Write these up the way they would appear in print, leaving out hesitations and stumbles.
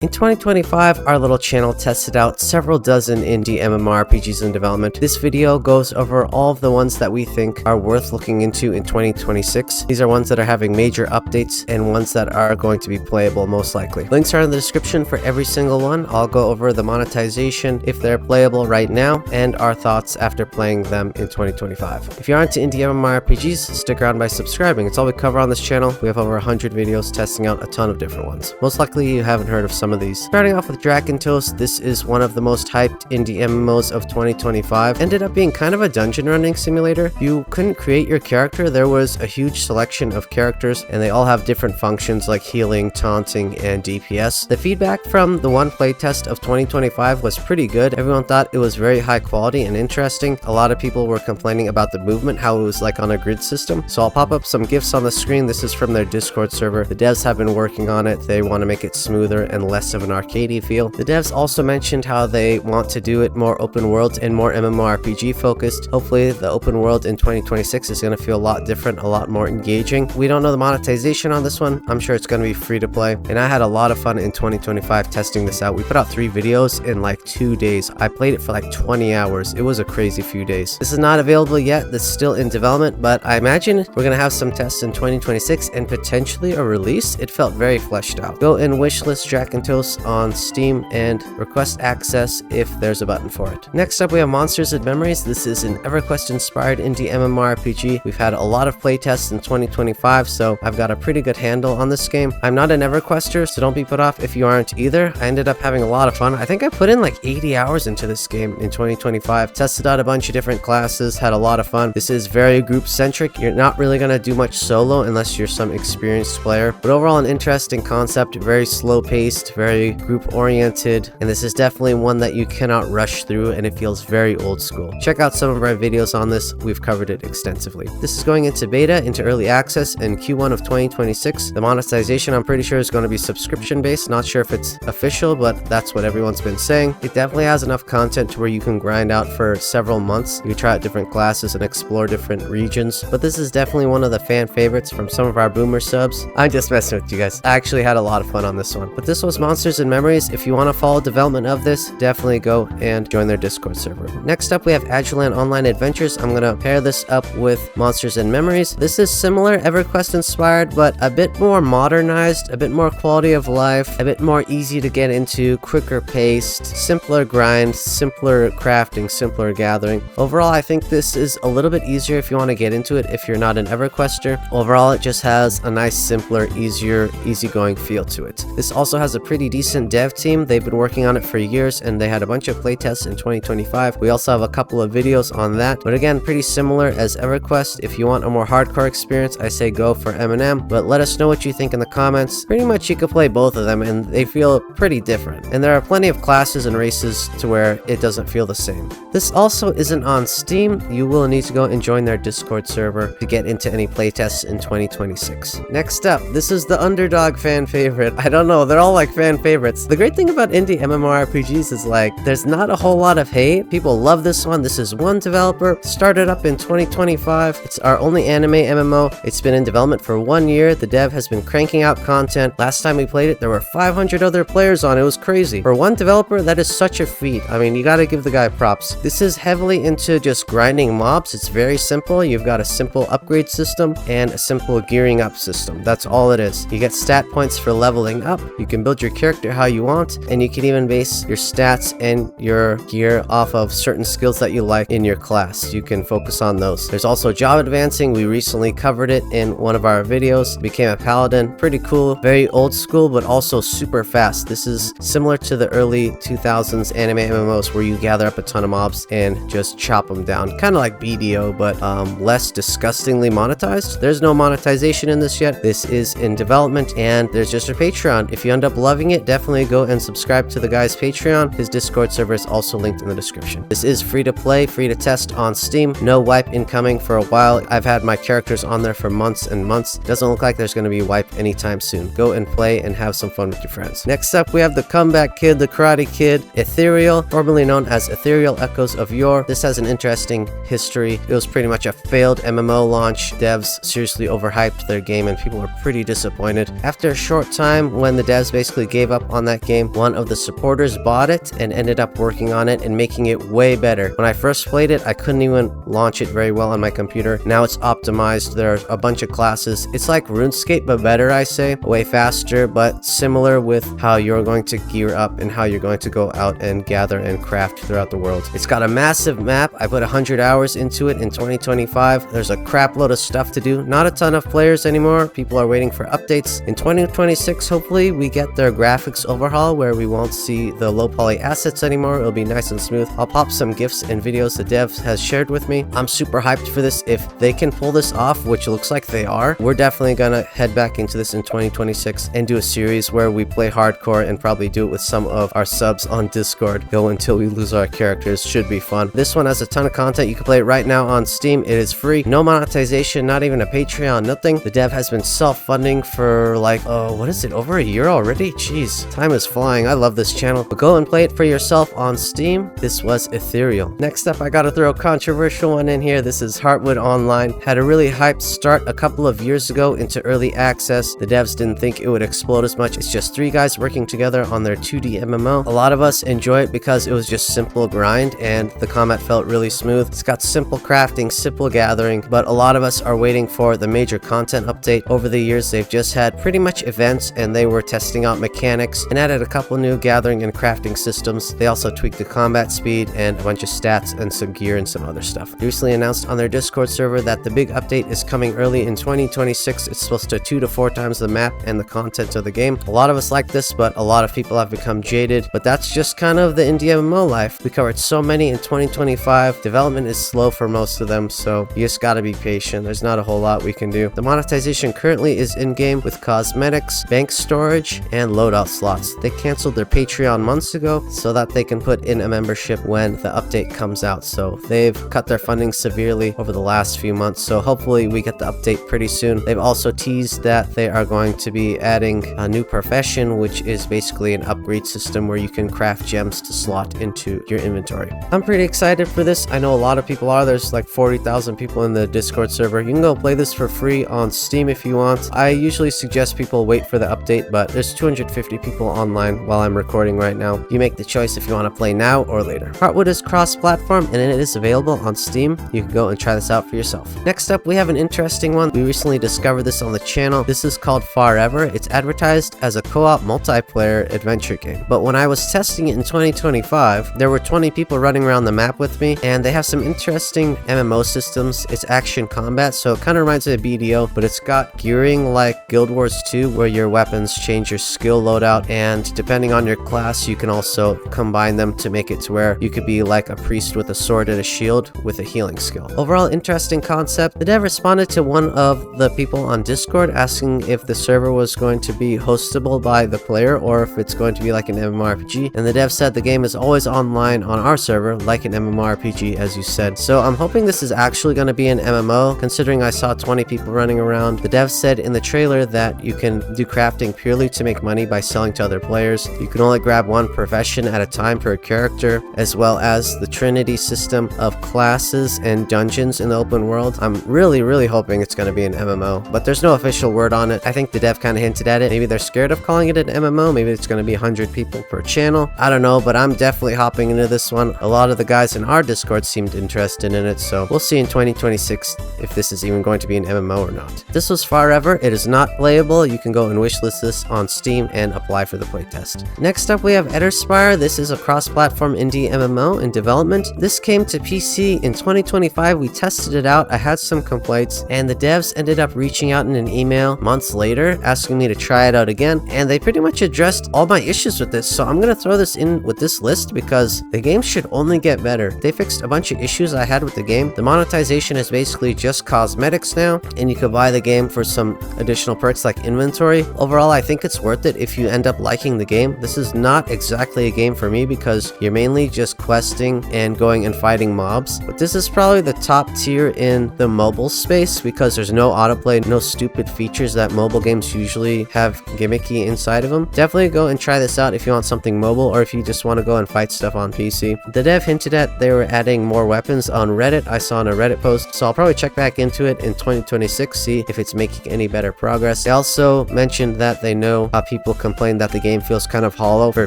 In 2025, our little channel tested out several dozen indie MMORPGs in development. This video goes over all of the ones that we think are worth looking into in 2026. These are ones that are having major updates and ones that are going to be playable most likely. Links are in the description for every single one. I'll go over the monetization if they're playable right now and our thoughts after playing them in 2025. If you're into indie MMORPGs, stick around by subscribing. It's all we cover on this channel. We have over 100 videos testing out a ton of different ones. Most likely you haven't heard of some of these. Starting off with Drakantos, this is one of the most hyped indie MMOs of 2025. Ended up being kind of a dungeon running simulator. You couldn't create your character. There was a huge selection of characters and they all have different functions like healing, taunting, and DPS. The feedback from the one playtest of 2025 was pretty good. Everyone thought it was very high quality and interesting. A lot of people were complaining about the movement, how it was like on a grid system. So I'll pop up some GIFs on the screen. This is from their Discord server. The devs have been working on it. They want to make it smoother and less of an arcadey feel. The devs also mentioned how they want to do it more open world and more MMORPG focused. Hopefully the open world in 2026 is going to feel a lot different, a lot more engaging. We don't know the monetization on this one. I'm sure it's going to be free to play, and I had a lot of fun in 2025 testing this out. We put out 3 videos in like 2 days. I played it for like 20 hours. It was a crazy few days. This is not available yet. This is still in development, but I imagine we're going to have some tests in 2026 and potentially a release. It felt very fleshed out. Go and wishlist Drakantos on Steam and request access if there's a button for it. Next up, we have Monsters and Memories. This is an EverQuest inspired indie MMORPG. We've had a lot of playtests in 2025, so I've got a pretty good handle on this game. I'm not an EverQuester, so don't be put off if you aren't either. I ended up having a lot of fun. I think I put in like 80 hours into this game in 2025. Tested out a bunch of different classes, had a lot of fun. This is very group centric. You're not really going to do much solo unless you're some experienced player, but overall an interesting concept, very slow paced, very group oriented, and this is definitely one that you cannot rush through and it feels very old school. Check out some of our videos on this. We've covered it extensively. This is going into beta, into early access in Q1 of 2026. The monetization I'm pretty sure is going to be subscription based. Not sure if it's official, but that's what everyone's been saying. It definitely has enough content to where you can grind out for several months. You can try out different classes and explore different regions, but this is definitely one of the fan favorites from some of our boomer subs. I'm just messing with you guys. I actually had a lot of fun on this one, but this was Monsters and Memories. If you want to follow development of this, definitely go and join their Discord server. Next up, we have Adrullan Online Adventures. I'm going to pair this up with Monsters and Memories. This is similar, EverQuest inspired, but a bit more modernized, a bit more quality of life, a bit more easy to get into, quicker paced, simpler grind, simpler crafting, simpler gathering. Overall, I think this is a little bit easier if you want to get into it if you're not an EverQuester. Overall, it just has a nice, simpler, easier, easygoing feel to it. This also has a pretty decent dev team. They've been working on it for years and they had a bunch of playtests in 2025. We also have a couple of videos on that, but again, pretty similar as EverQuest. If you want a more hardcore experience, I say go for M&M, but let us know what you think in the comments. Pretty much you could play both of them and they feel pretty different, and there are plenty of classes and races to where it doesn't feel the same. This also isn't on Steam. You will need to go and join their Discord server to get into any playtests in 2026. Next up, this is the underdog fan favorite. I don't know, they're all like fan favorites. The great thing about indie MMORPGs is like there's not a whole lot of hate. People love this one. This is one developer, started up in 2025. It's our only anime MMO. It's been in development for 1 year. The dev has been cranking out content. Last time we played it, there were 500 other players on. It was crazy. For one developer, that is such a feat. I mean, you gotta give the guy props. This is heavily into just grinding mobs. It's very simple. You've got a simple upgrade system and a simple gearing up system. That's all it is. You get stat points for leveling up. You can build your character how you want, and you can even base your stats and your gear off of certain skills that you like in your class. You can focus on those. There's also job advancing. We recently covered it in one of our videos. Became a paladin. Pretty cool. Very old school, but also super fast. This is similar to the early 2000s anime MMOs where you gather up a ton of mobs and just chop them down. Kind of like BDO, but less disgustingly monetized. There's no monetization in this yet. This is in development, and there's just a Patreon. If you end up loving it, definitely go and subscribe to the guy's Patreon. His Discord server is also linked in the description. This is free to play, free to test on Steam. No wipe incoming for a while. I've had my characters on there for months and months. Doesn't look like there's going to be wipe anytime soon. Go and play and have some fun with your friends. Next up, we have the comeback kid, the karate kid, Ethyrial, formerly known as Ethereal Echoes of Yore. This has an interesting history. It was pretty much a failed MMO launch. Devs seriously overhyped their game and people were pretty disappointed. After a short time, when the devs basically gave up on that game. One of the supporters bought it and ended up working on it and making it way better. When I first played it, I couldn't even launch it very well on my computer. Now it's optimized. There are a bunch of classes. It's like RuneScape, but better, I say. Way faster, but similar with how you're going to gear up and how you're going to go out and gather and craft throughout the world. It's got a massive map. I put 100 hours into it in 2025. There's a crap load of stuff to do. Not a ton of players anymore. People are waiting for updates. In 2026, hopefully, we get their graphics overhaul where we won't see the low poly assets anymore. It'll be nice and smooth. I'll pop some GIFs and videos the dev has shared with me. I'm super hyped for this. If they can pull this off, which looks like they are, we're definitely gonna head back into this in 2026 and do a series where we play hardcore and probably do it with some of our subs on Discord. Go until we lose our characters. Should be fun. This one has a ton of content. You can play it right now on Steam. It is free. No monetization, not even a Patreon, nothing. The dev has been self-funding for like, what is it, over a year already? Jeez, time is flying. I love this channel. But go and play it for yourself on Steam. This was Ethereal. Next up, I gotta throw a controversial one in here. This is Heartwood Online. Had a really hyped start a couple of years ago into early access. The devs didn't think it would explode as much. It's just 3 guys working together on their 2D MMO. A lot of us enjoy it because it was just simple grind and the combat felt really smooth. It's got simple crafting, simple gathering, but a lot of us are waiting for the major content update. Over the years, they've just had pretty much events and they were testing out mechanics and added a couple new gathering and crafting systems. They also tweaked the combat speed and a bunch of stats and some gear and some other stuff. They recently announced on their Discord server that the big update is coming early in 2026. It's supposed to 2 to 4 times the map and the content of the game. A lot of us like this, but a lot of people have become jaded. But that's just kind of the indie MMO life. We covered so many in 2025. Development is slow for most of them, so you just gotta be patient. There's not a whole lot we can do. The monetization currently is in-game with cosmetics, bank storage, and loadout slots. They canceled their Patreon months ago so that they can put in a membership when the update comes out. So they've cut their funding severely over the last few months, so hopefully we get the update pretty soon. They've also teased that they are going to be adding a new profession, which is basically an upgrade system where you can craft gems to slot into your inventory. I'm pretty excited for this. I know a lot of people are. There's like 40,000 people in the Discord server. You can go play this for free on Steam if you want. I usually suggest people wait for the update, but there's 250 people online while I'm recording right now. You make the choice if you want to play now or later. Heartwood is cross-platform and it is available on Steam. You can go and try this out for yourself. Next up, we have an interesting one. We recently discovered this on the channel. This is called Farever. It's advertised as a co-op multiplayer adventure game. But when I was testing it in 2025, there were 20 people running around the map with me, and they have some interesting MMO systems. It's action combat, so it kind of reminds me of BDO, but it's got gearing like Guild Wars 2, where your weapons change your skill loadout, and depending on your class, you can also combine them to make it to where you could be like a priest with a sword and a shield with a healing skill. Overall, interesting concept. The dev responded to one of the people on Discord asking if the server was going to be hostable by the player or if it's going to be like an MMORPG, and the dev said the game is always online on our server like an MMORPG, as you said. So I'm hoping this is actually going to be an MMO, considering I saw 20 people running around. The dev said in the trailer that you can do crafting purely to make money by selling to other players. You can only grab one profession at a time per character, as well as the Trinity system of classes and dungeons in the open world. I'm really hoping it's going to be an MMO, but there's no official word on it. I think the dev kind of hinted at it. Maybe they're scared of calling it an MMO. Maybe it's going to be 100 people per channel. I don't know, but I'm definitely hopping into this one. A lot of the guys in our Discord seemed interested in it, so we'll see in 2026 if this is even going to be an MMO or not. This was Farever. It is not playable. You can go and wishlist this on Steam and apply for the playtest. Next up, we have Eterspire. This is a cross-platform indie MMO in development. This came to PC in 2025. We tested it out. I had some complaints, and the devs ended up reaching out in an email months later asking me to try it out again, and they pretty much addressed all my issues with this. So I'm gonna throw this in with this list because the game should only get better. They fixed a bunch of issues I had with the game. The monetization is basically just cosmetics now, and you could buy the game for some additional perks like inventory. Overall, I think it's worth it if you end up liking the game. This is not exactly a game for me because you're mainly just questing and going and fighting mobs, but this is probably the top tier in the mobile space because there's no autoplay, no stupid features that mobile games usually have gimmicky inside of them. Definitely go and try this out if you want something mobile or if you just want to go and fight stuff on PC. The dev hinted at they were adding more weapons on Reddit. I saw on a Reddit post, so I'll probably check back into it in 2026, see if it's making any better progress. They also mentioned that they know people complained that the game feels kind of hollow for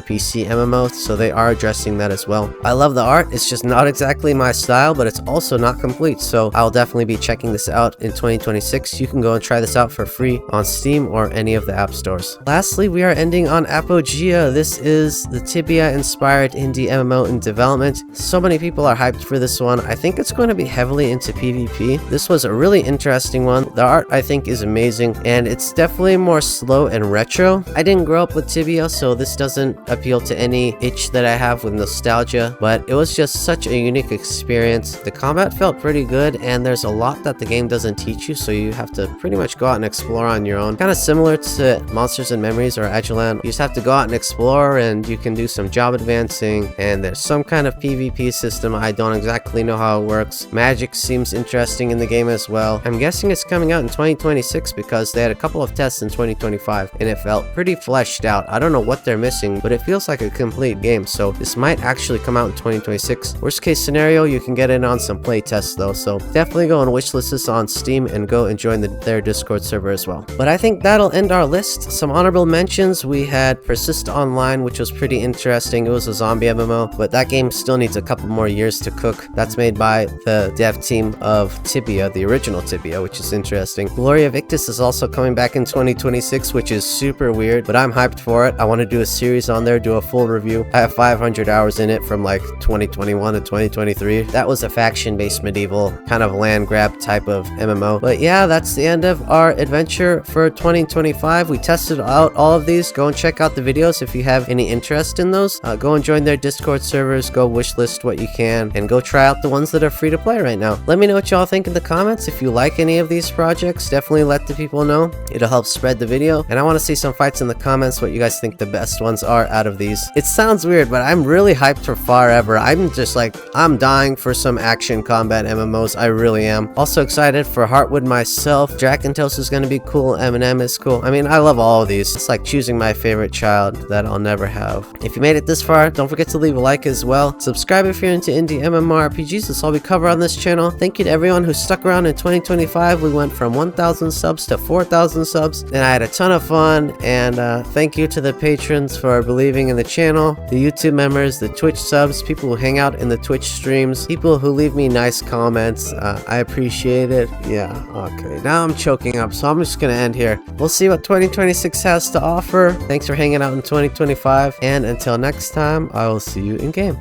PC MMO, so they are addressing that as well. I love the art. It's just not exactly my style, but it's also not complete, so I'll definitely be checking this out in 2026. You can go and try this out for free on Steam or any of the app stores. Lastly, we are ending on Apogea. This is the Tibia-inspired indie MMO in development. So many people are hyped for this one. I think it's going to be heavily into PvP. This was a really interesting one. The art, I think, is amazing, and it's definitely more slow and retro. I didn't grow up with Tibia, so this doesn't appeal to any itch that I have with nostalgia, but it was just such a unique experience. The combat felt pretty good, and there's a lot that the game doesn't teach you, so you have to pretty much go out and explore on your own. Kind of similar to Monsters and Memories or Adrullan. You just have to go out and explore, and you can do some job advancing, and there's some kind of PvP system. I don't exactly know how it works. Magic seems interesting in the game as well. I'm guessing it's coming out in 2026 because they had a couple of tests in 2025, and it felt pretty fleshed out. I don't know what they're missing, but it feels like a complete game, so this might actually come out in 2026. Worst case scenario, you can get in on some playtests though, so definitely go and wishlist this on Steam and go and join their Discord server as well. But I think that'll end our list. Some honorable mentions: we had Persist Online, which was pretty interesting. It was a zombie MMO, but that game still needs a couple more years to cook. That's made by the dev team of Tibia, the original Tibia, which is interesting. Gloria Victis is also coming back in 2026, which is super weird, but I'm hyped for it. I want to do a series on there, do a full review. I have 500 hours in it from like 2021 to 2023. That was a faction-based medieval kind of land grab type of MMO. But yeah, that's the end of our adventure for 2025. We tested out all of these. Go and check out the videos if you have any interest in those. Go and join their Discord servers, go wishlist what you can, and go try out the ones that are free to play right now. Let me know what y'all think in the comments. If you like any of these projects, definitely let the people know. It'll help spread the video, and I want to see some fights in the comments, what you guys think the best ones are out of these. It sounds weird, but I'm really hyped for Farever. I'm just like, I'm dying for some action combat MMOs. I really am. Also excited for Heartwood myself. Drakantos is going to be cool. M&M is cool. I mean, I love all of these. It's like choosing my favorite child that I'll never have. If you made it this far, don't forget to leave a like as well. Subscribe if you're into indie MMORPGs. That's all we cover on this channel. Thank you to everyone who stuck around in 2025. We went from 1,000 subs to 4,000 subs, and I had a ton of fun. And thank you to the patrons for believing in the channel, the YouTube members, the Twitch subs, people who hang out in the Twitch streams, people who leave me nice comments. I appreciate it. Yeah, okay. Now I'm choking up, so I'm just gonna end here. We'll see what 2026 has to offer. Thanks for hanging out in 2025, and until next time, I will see you in game.